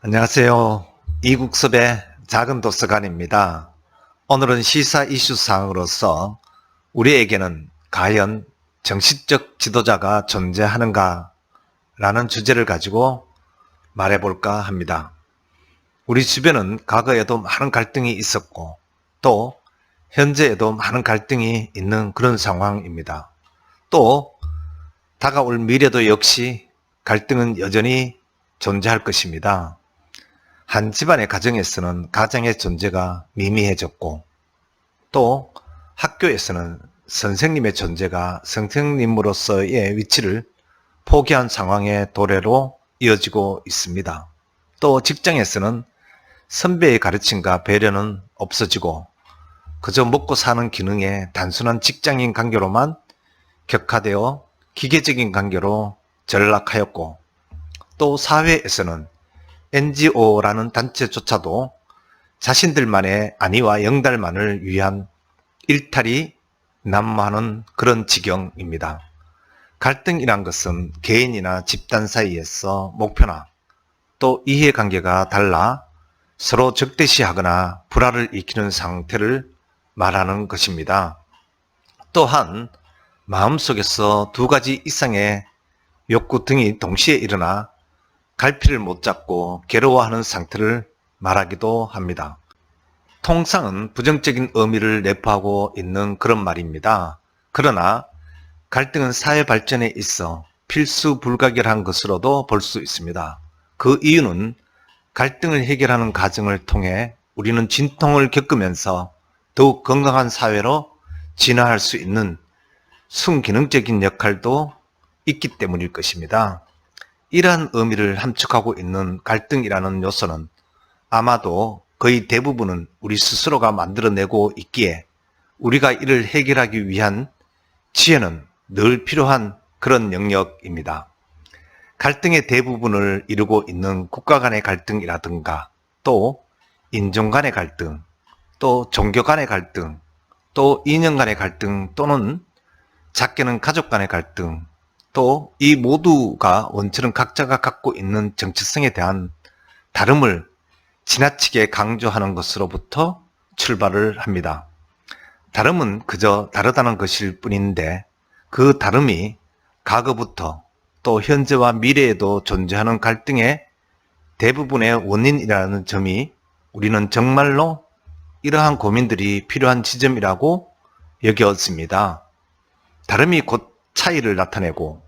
안녕하세요. 이국섭의 작은 도서관입니다. 오늘은 시사 이슈 사항으로서 우리에게는 과연 정신적 지도자가 존재하는가 라는 주제를 가지고 말해볼까 합니다. 우리 주변은 과거에도 많은 갈등이 있었고 또 현재에도 많은 갈등이 있는 그런 상황입니다. 또 다가올 미래도 역시 갈등은 여전히 존재할 것입니다. 한 집안의 가정에서는 가장의 존재가 미미해졌고 또 학교에서는 선생님의 존재가 선생님으로서의 위치를 포기한 상황의 도래로 이어지고 있습니다. 또 직장에서는 선배의 가르침과 배려는 없어지고 그저 먹고 사는 기능에 단순한 직장인 관계로만 격화되어 기계적인 관계로 전락하였고 또 사회에서는 NGO라는 단체조차도 자신들만의 안위와 영달만을 위한 일탈이 난무하는 그런 지경입니다. 갈등이란 것은 개인이나 집단 사이에서 목표나 또 이해관계가 달라 서로 적대시하거나 불화를 일으키는 상태를 말하는 것입니다. 또한 마음속에서 두 가지 이상의 욕구 등이 동시에 일어나 갈피를 못 잡고 괴로워하는 상태를 말하기도 합니다. 통상은 부정적인 의미를 내포하고 있는 그런 말입니다. 그러나 갈등은 사회 발전에 있어 필수 불가결한 것으로도 볼 수 있습니다. 그 이유는 갈등을 해결하는 과정을 통해 우리는 진통을 겪으면서 더욱 건강한 사회로 진화할 수 있는 순기능적인 역할도 있기 때문일 것입니다. 이러한 의미를 함축하고 있는 갈등이라는 요소는 아마도 거의 대부분은 우리 스스로가 만들어내고 있기에 우리가 이를 해결하기 위한 지혜는 늘 필요한 그런 영역입니다. 갈등의 대부분을 이루고 있는 국가 간의 갈등이라든가 또 인종 간의 갈등, 또 종교 간의 갈등, 또 이념 간의 갈등 또는 작게는 가족 간의 갈등, 또 이 모두가 원천은 각자가 갖고 있는 정체성에 대한 다름을 지나치게 강조하는 것으로부터 출발을 합니다. 다름은 그저 다르다는 것일 뿐인데 그 다름이 과거부터 또 현재와 미래에도 존재하는 갈등의 대부분의 원인이라는 점이 우리는 정말로 이러한 고민들이 필요한 지점이라고 여겼습니다. 다름이 곧 차이를 나타내고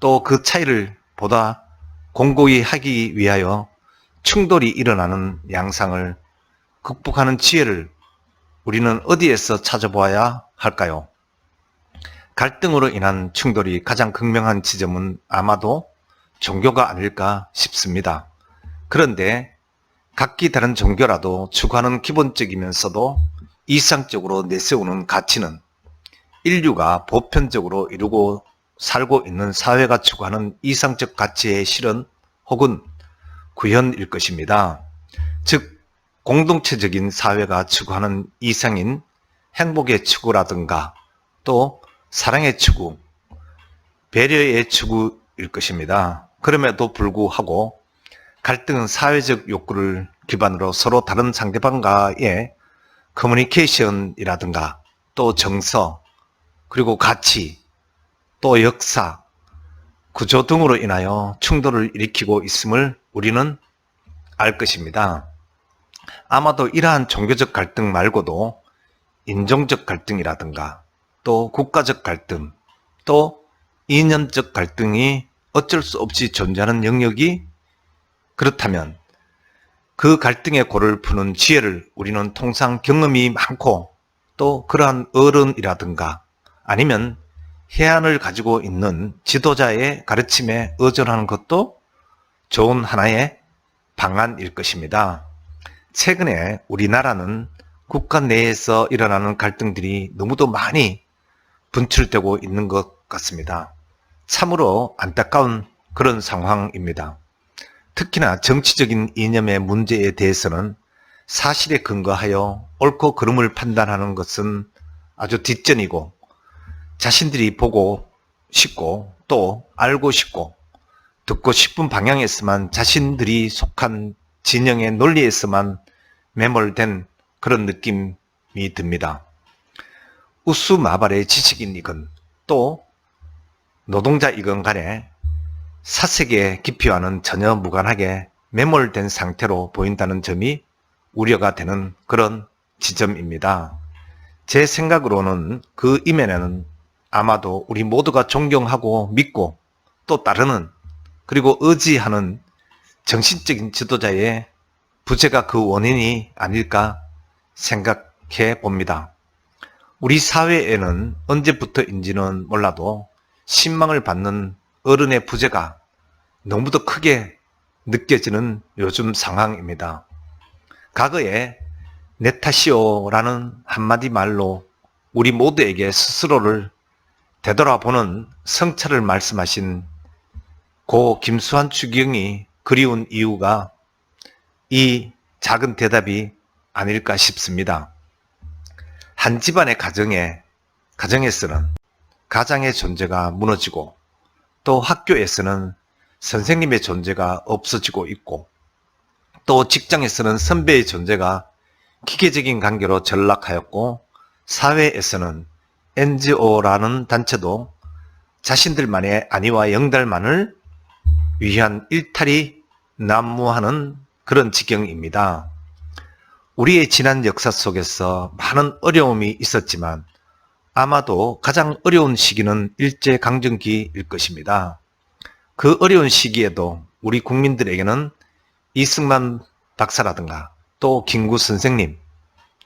또 그 차이를 보다 공고히 하기 위하여 충돌이 일어나는 양상을 극복하는 지혜를 우리는 어디에서 찾아보아야 할까요? 갈등으로 인한 충돌이 가장 극명한 지점은 아마도 종교가 아닐까 싶습니다. 그런데 각기 다른 종교라도 추구하는 기본적이면서도 이상적으로 내세우는 가치는 인류가 보편적으로 이루고 살고 있는 사회가 추구하는 이상적 가치의 실현 혹은 구현일 것입니다. 즉 공동체적인 사회가 추구하는 이상인 행복의 추구라든가 또 사랑의 추구, 배려의 추구일 것입니다. 그럼에도 불구하고 갈등은 사회적 욕구를 기반으로 서로 다른 상대방과의 커뮤니케이션이라든가 또 정서, 그리고 가치, 또 역사, 구조 등으로 인하여 충돌을 일으키고 있음을 우리는 알 것입니다. 아마도 이러한 종교적 갈등 말고도 인종적 갈등이라든가 또 국가적 갈등, 또 이념적 갈등이 어쩔 수 없이 존재하는 영역이 그렇다면 그 갈등의 골을 푸는 지혜를 우리는 통상 경험이 많고 또 그러한 어른이라든가 아니면 해안을 가지고 있는 지도자의 가르침에 의존하는 것도 좋은 하나의 방안일 것입니다. 최근에 우리나라는 국가 내에서 일어나는 갈등들이 너무도 많이 분출되고 있는 것 같습니다. 참으로 안타까운 그런 상황입니다. 특히나 정치적인 이념의 문제에 대해서는 사실에 근거하여 옳고 그름을 판단하는 것은 아주 뒷전이고 자신들이 보고 싶고 또 알고 싶고 듣고 싶은 방향에서만 자신들이 속한 진영의 논리에서만 매몰된 그런 느낌이 듭니다. 우수마발의 지식인이건 또 노동자이건 간에 사색의 깊이와는 전혀 무관하게 매몰된 상태로 보인다는 점이 우려가 되는 그런 지점입니다. 제 생각으로는 그 이면에는 아마도 우리 모두가 존경하고 믿고 또 따르는 그리고 의지하는 정신적인 지도자의 부재가 그 원인이 아닐까 생각해 봅니다. 우리 사회에는 언제부터인지는 몰라도 신망을 받는 어른의 부재가 너무도 크게 느껴지는 요즘 상황입니다. 과거에 내 탓이오라는 한마디 말로 우리 모두에게 스스로를 되돌아보는 성찰을 말씀하신 고 김수환 추기경이 그리운 이유가 이 작은 대답이 아닐까 싶습니다. 한 집안의 가정에서는 가장의 존재가 무너지고 또 학교에서는 선생님의 존재가 없어지고 있고 또 직장에서는 선배의 존재가 기계적인 관계로 전락하였고 사회에서는 NGO라는 단체도 자신들만의 안위와 영달만을 위한 일탈이 난무하는 그런 지경입니다. 우리의 지난 역사 속에서 많은 어려움이 있었지만 아마도 가장 어려운 시기는 일제강점기일 것입니다. 그 어려운 시기에도 우리 국민들에게는 이승만 박사라든가 또 김구 선생님,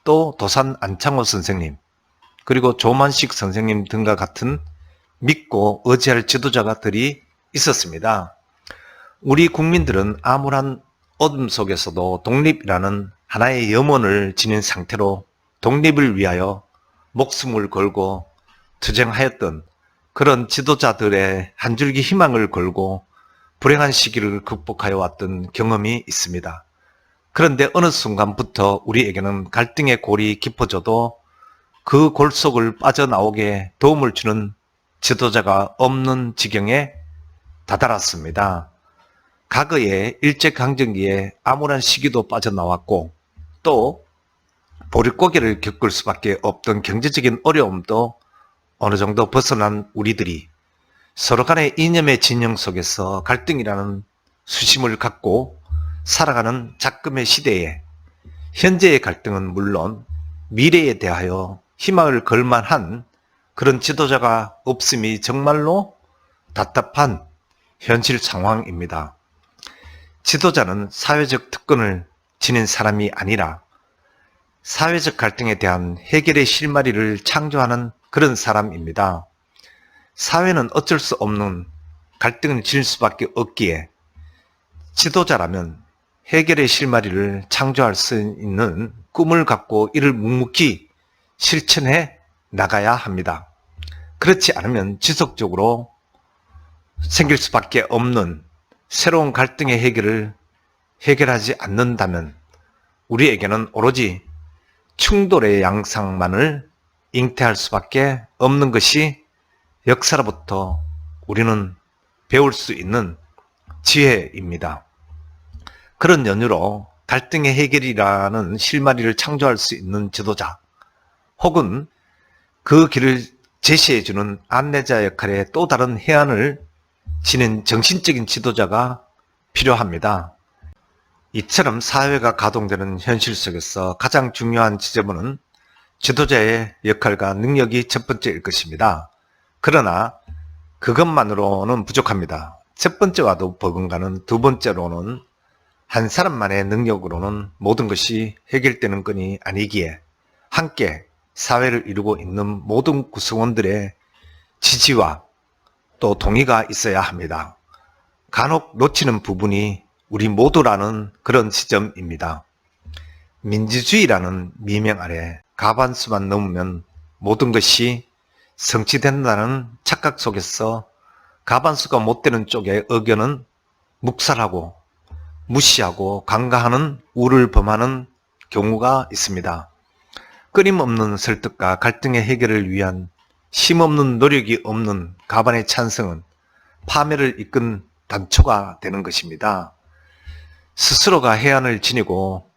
또 도산 안창호 선생님, 그리고 조만식 선생님 등과 같은 믿고 의지할 지도자들이 있었습니다. 우리 국민들은 암울한 어둠 속에서도 독립이라는 하나의 염원을 지닌 상태로 독립을 위하여 목숨을 걸고 투쟁하였던 그런 지도자들의 한 줄기 희망을 걸고 불행한 시기를 극복하여 왔던 경험이 있습니다. 그런데 어느 순간부터 우리에게는 갈등의 골이 깊어져도 그 골 속을 빠져나오게 도움을 주는 지도자가 없는 지경에 다다랐습니다. 과거에 일제강점기에 암울한 시기도 빠져나왔고 또 보릿고개를 겪을 수밖에 없던 경제적인 어려움도 어느 정도 벗어난 우리들이 서로 간의 이념의 진영 속에서 갈등이라는 수심을 갖고 살아가는 작금의 시대에 현재의 갈등은 물론 미래에 대하여 희망을 걸만한 그런 지도자가 없음이 정말로 답답한 현실 상황입니다. 지도자는 사회적 특권을 지닌 사람이 아니라 사회적 갈등에 대한 해결의 실마리를 창조하는 그런 사람입니다. 사회는 어쩔 수 없는 갈등을 지닐 수밖에 없기에 지도자라면 해결의 실마리를 창조할 수 있는 꿈을 갖고 이를 묵묵히 실천해 나가야 합니다. 그렇지 않으면 지속적으로 생길 수밖에 없는 새로운 갈등의 해결을 해결하지 않는다면 우리에게는 오로지 충돌의 양상만을 잉태할 수밖에 없는 것이 역사로부터 우리는 배울 수 있는 지혜입니다. 그런 연유로 갈등의 해결이라는 실마리를 창조할 수 있는 지도자 혹은 그 길을 제시해주는 안내자 역할의 또 다른 해안을 지닌 정신적인 지도자가 필요합니다. 이처럼 사회가 가동되는 현실 속에서 가장 중요한 지점은 지도자의 역할과 능력이 첫 번째일 것입니다. 그러나 그것만으로는 부족합니다. 첫 번째와도 버금가는 두 번째로는 한 사람만의 능력으로는 모든 것이 해결되는 건이 아니기에 함께 사회를 이루고 있는 모든 구성원들의 지지와 또 동의가 있어야 합니다. 간혹 놓치는 부분이 우리 모두라는 그런 지점입니다. 민주주의라는 미명 아래 과반수만 넘으면 모든 것이 성취된다는 착각 속에서 과반수가 못 되는 쪽의 의견은 묵살하고 무시하고 간과하는 우를 범하는 경우가 있습니다. 끊임없는 설득과 갈등의 해결을 위한 힘없는 노력이 없는 과반의 찬성은 파멸을 이끈 단초가 되는 것입니다. 스스로가 해안을 지니고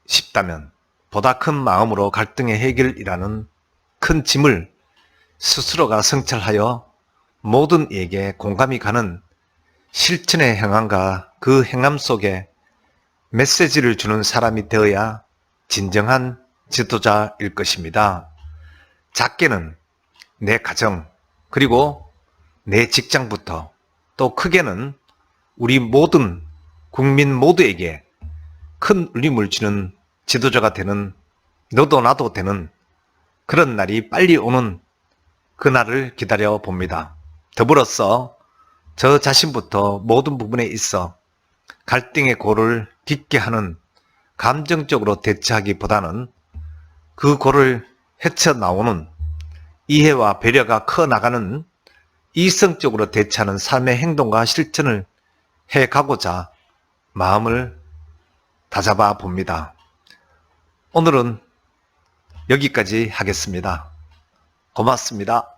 싶다면 보다 큰 마음으로 갈등의 해결이라는 큰 짐을 스스로가 성찰하여 모든 이에게 공감이 가는 실천의 행함과 그 행함 속에 메시지를 주는 사람이 되어야 진정한 지도자일 것입니다. 작게는 내 가정, 그리고 내 직장부터, 또 크게는 우리 모든 국민 모두에게 큰 울림을 주는 지도자가 되는, 너도 나도 되는 그런 날이 빨리 오는 그날을 기다려 봅니다. 더불어서 저 자신부터 모든 부분에 있어 갈등의 골을 깊게 하는 감정적으로 대처하기보다는 그 골을 헤쳐나오는 이해와 배려가 커나가는 이성적으로 대처하는 삶의 행동과 실천을 해가고자 마음을 다잡아 봅니다. 오늘은 여기까지 하겠습니다. 고맙습니다.